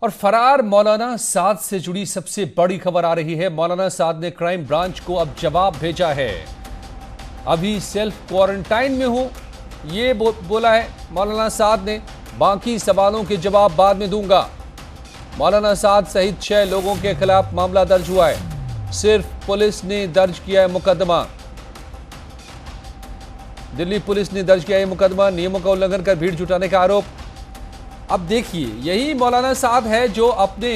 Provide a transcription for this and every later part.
और फरार मौलाना साद से जुड़ी सबसे बड़ी खबर आ रही है। मौलाना साद ने क्राइम ब्रांच को अब जवाब भेजा है। अभी सेल्फ क्वारंटाइन में हूं, ये बोला है मौलाना साद ने। बाकी सवालों के जवाब बाद में दूंगा। मौलाना साद सहित 6 लोगों के खिलाफ मामला दर्ज हुआ है। सिर्फ पुलिस ने दर्ज किया है मुकदमा। दिल्ली पुलिस ने दर्ज किया है मुकदमा। नियमों का उल्लंघन कर भीड़ जुटाने का आरोप। अब देखिए, यही मौलाना साद है जो अपने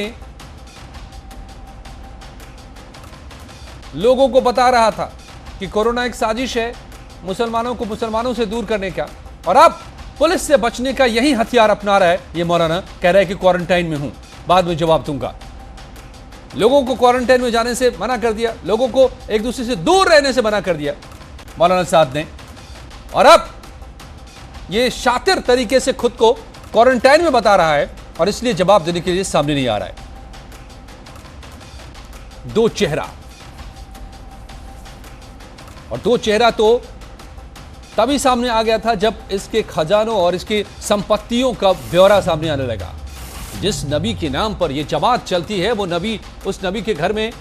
लोगों को बता रहा था कि कोरोना एक साजिश है, मुसलमानों को मुसलमानों से दूर करने का, और अब पुलिस से बचने का यही हथियार अपना रहा है। ये मौलाना कह रहा है कि क्वारंटाइन में हूं, बाद में जवाब दूंगा। लोगों को क्वारंटाइन में जाने से मना कर दिया, लोगों को एक दूसरे से दूर रहने से मना कर दिया मौलाना साद ने, और अब ये शातिर तरीके से खुद को क्वारंटाइन में बता रहा है और इसलिए जवाब देने के लिए सामने नहीं आ रहा है। दो चेहरा, और दो चेहरा तो तभी सामने आ गया था जब इसके खजानों और इसकी संपत्तियों का ब्यौरा सामने आने लगा। जिस नबी के नाम पर यह जमात चलती है, वो नबी, उस नबी के घर में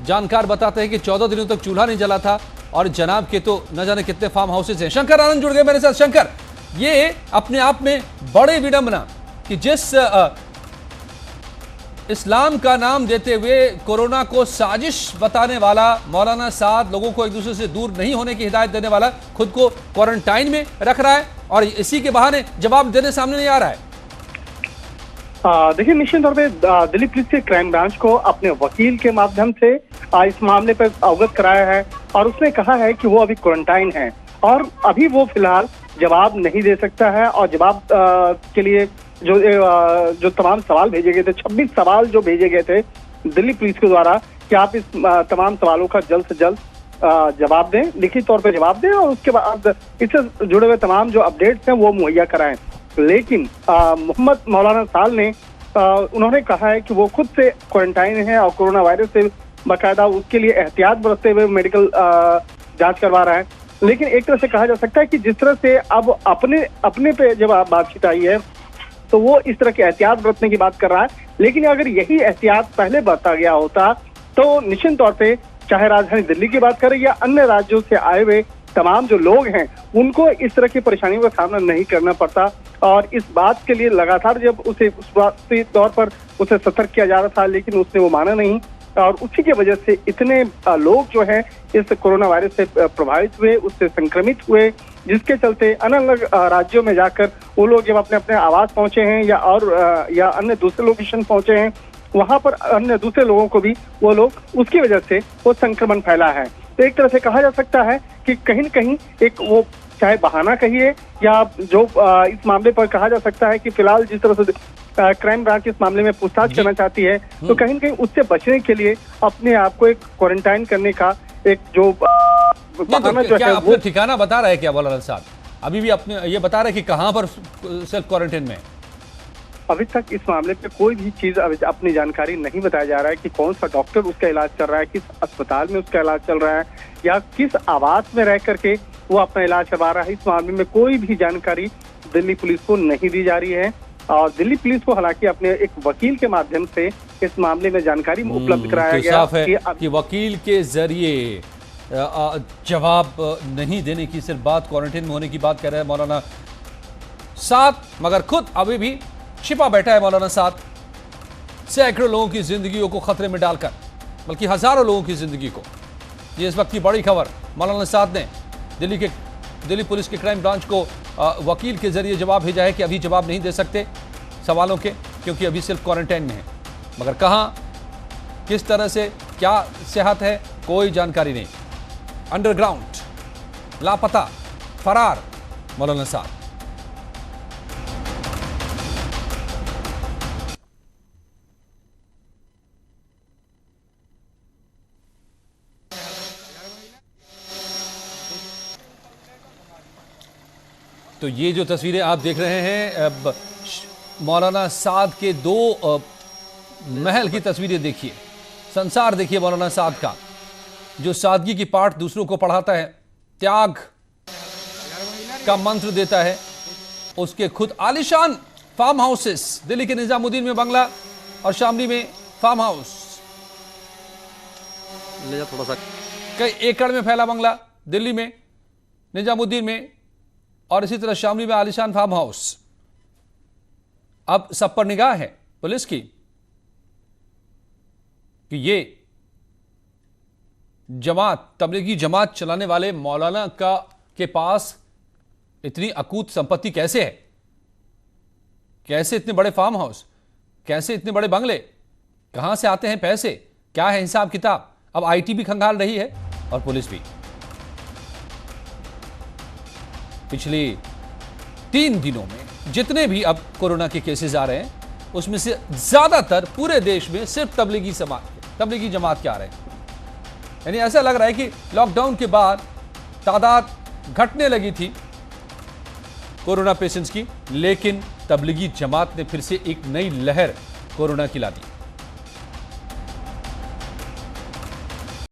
जानकार बताते हैं कि 14 दिनों तक चूल्हा नहीं जला था, और जनाब के तो न जाने कितने फार्म हाउसेज हैं। शंकर आनंद जुड़ गए मेरे साथ। शंकर, ये अपने आप में बड़े विडंबना कि जिस इस्लाम का नाम देते हुए कोरोना को साजिश बताने वाला मौलाना साद, लोगों को एक दूसरे से दूर नहीं होने की हिदायत देने वाला, खुद को क्वारंटाइन में रख रहा है और इसी के बहाने जवाब देने सामने नहीं आ रहा है। देखिए, निश्चित तौर पे दिल्ली पुलिस के क्राइम ब्रांच को अपने वकील के माध्यम से इस मामले पर अवगत कराया है और उसने कहा है कि वो अभी क्वारंटाइन है और अभी वो फिलहाल जवाब नहीं दे सकता है। और जवाब के लिए जो तमाम सवाल भेजे गए थे, 26 सवाल जो भेजे गए थे दिल्ली पुलिस के द्वारा कि आप इस तमाम सवालों का जल्द से जल्द जवाब दें, लिखित तौर पर जवाब दें और उसके बाद इससे जुड़े हुए तमाम जो अपडेट्स हैं वो मुहैया कराएं। लेकिन मोहम्मद मौलाना साल ने उन्होंने कहा है कि वो खुद से क्वारंटाइन है और कोरोना वायरस से बाकायदा उसके लिए एहतियात बरतते हुए मेडिकल जांच करवा रहा है। लेकिन एक तरह से कहा जा सकता है कि जिस तरह से अब अपने पे जब बातचीत आई है तो वो इस तरह के एहतियात बरतने की बात कर रहा है। लेकिन अगर यही एहतियात पहले बरता गया होता तो निश्चित तौर पे चाहे राजधानी दिल्ली की बात करें या अन्य राज्यों से आए हुए तमाम जो लोग हैं उनको इस तरह की परेशानियों का सामना नहीं करना पड़ता। और इस बात के लिए लगातार जब उसे उस बात के तौर पर उसे सतर्क किया जा रहा था, लेकिन उसने वो माना नहीं और उसी की वजह से इतने लोग जो हैं इस कोरोना वायरस से प्रभावित हुए, उससे संक्रमित हुए, जिसके चलते अलग अलग राज्यों में जाकर वो लोग जब अपने अपने आवास पहुंचे हैं या अन्य दूसरे लोकेशन पहुंचे हैं, वहां पर अन्य दूसरे लोगों को भी वो लोग उसकी वजह से वो संक्रमण फैला है। तो एक तरह से कहा जा सकता है कि कहीं न कहीं एक वो चाहे बहाना कहिए या जो इस मामले पर कहा जा सकता है कि फिलहाल जिस तरह से क्राइम ब्रांच इस मामले में पूछताछ करना चाहती है, तो कहीं न कहीं उससे बचने के लिए अपने आप को एक क्वारंटाइन करने का एक जो बहाना जो है वो ठिकाना बता रहा है क्या मौलाना साहब? अभी भी अपने ये बता रहे कि कहां पर सेल्फ क्वारंटाइन में? अभी तक इस मामले पे कोई भी चीज अपनी जानकारी नहीं बताया जा रहा है कि कौन सा डॉक्टर उसका इलाज कर रहा है, किस अस्पताल में उसका इलाज चल रहा है या किस आवास में रह करके वो अपना इलाज करवा रहा है। इस मामले में कोई भी जानकारी दिल्ली पुलिस को नहीं दी जा रही है और दिल्ली पुलिस को हालांकि अपने एक वकील के माध्यम से इस मामले में जानकारी उपलब्ध कराया गया साफ है कि वकील के जरिए जवाब नहीं देने की सिर्फ बात, क्वारंटाइन में होने की बात कर रहे हैं मौलाना साद, मगर खुद अभी भी छिपा बैठा है मौलाना साद, सैकड़ों लोगों की जिंदगियों को खतरे में डालकर, बल्कि हजारों लोगों की जिंदगी को। ये इस वक्त की बड़ी खबर। मौलाना साद ने दिल्ली पुलिस के क्राइम ब्रांच को वकील के जरिए जवाब भेजा है कि अभी जवाब नहीं दे सकते सवालों के, क्योंकि अभी सिर्फ क्वारंटाइन में है। मगर कहां, किस तरह से, क्या सेहत है, कोई जानकारी नहीं। अंडरग्राउंड, लापता, फरार मौलाना साद। तो ये जो तस्वीरें आप देख रहे हैं, मौलाना साद के दो महल की तस्वीरें देखिए, संसार देखिए मौलाना साद का, जो सादगी की पाठ दूसरों को पढ़ाता है, त्याग का मंत्र देता है, उसके खुद आलिशान फार्म हाउसेस, दिल्ली के निजामुद्दीन में बंगला और शामली में फार्म हाउस। ले जा थोड़ा सा। कई एकड़ में फैला बंगला दिल्ली में, निजामुद्दीन में और इसी तरह शामली में आलीशान फार्म हाउस। अब सब पर निगाह है पुलिस की कि ये जमात, तबलीगी जमात चलाने वाले मौलाना के पास इतनी अकूत संपत्ति कैसे है, कैसे इतने बड़े फार्म हाउस, कैसे इतने बड़े बंगले, कहां से आते हैं पैसे, क्या है हिसाब किताब। अब आईटी भी खंगाल रही है और पुलिस भी। पिछले 3 दिनों में जितने भी अब कोरोना के केसेस आ रहे हैं उसमें से ज्यादातर पूरे देश में सिर्फ तबलीगी जमात के आ रहे हैं। यानी ऐसा लग रहा है कि लॉकडाउन के बाद तादाद घटने लगी थी कोरोना पेशेंट्स की, लेकिन तबलीगी जमात ने फिर से एक नई लहर कोरोना की ला दी।